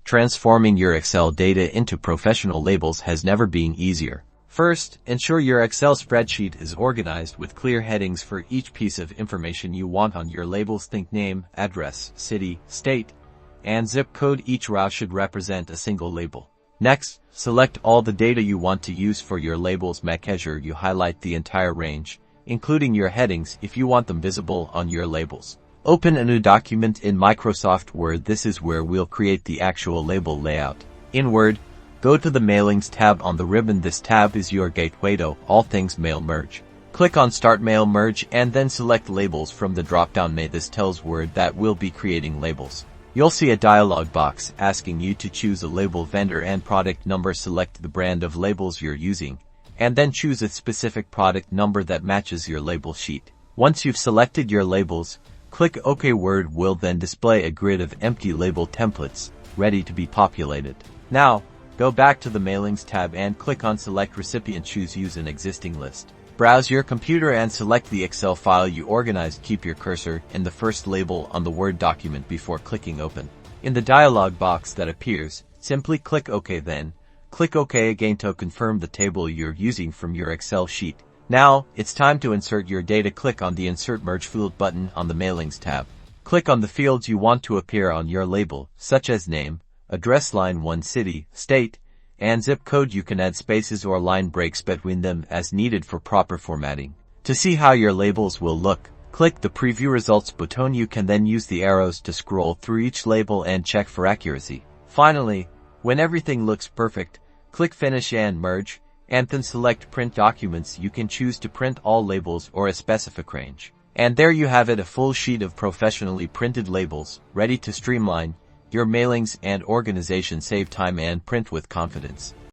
Transforming your Excel data into professional labels has never been easier. First, ensure your Excel spreadsheet is organized with clear headings for each piece of information you want on your labels. Think name, address, city, state, and zip code. Each row should represent a single label. Next, select all the data you want to use for your labels. Make sure you highlight the entire range, including your headings if you want them visible on your labels. Open a new document in Microsoft Word. This is where we'll create the actual label layout. In Word, go to the Mailings tab on the ribbon. This tab is your gateway to all things mail merge. Click on Start Mail Merge and then select Labels from the drop-down menu. This tells Word that we'll be creating labels. You'll see a dialog box asking you to choose a label vendor and product number. Select the brand of labels you're using, and then choose a specific product number that matches your label sheet. Once you've selected your labels, click OK. Word will then display a grid of empty label templates, ready to be populated. Now, go back to the Mailings tab and click on Select Recipient. Choose Use an existing list. Browse your computer and select the Excel file you organized. Keep your cursor in the first label on the Word document before clicking Open. In the dialog box that appears, simply click OK, then click OK again to confirm the table you're using from your Excel sheet. Now, it's time to insert your data. Click on the Insert Merge Field button on the Mailings tab. Click on the fields you want to appear on your label, such as name, address, line 1, city, state, and zip code. You can add spaces or line breaks between them as needed for proper formatting. To see how your labels will look, click the Preview Results button. You can then use the arrows to scroll through each label and check for accuracy. Finally, when everything looks perfect, click Finish and Merge, and then select Print Documents. You can choose to print all labels or a specific range. And there you have it, a full sheet of professionally printed labels, ready to streamline your mailings and organization. Save time and print with confidence.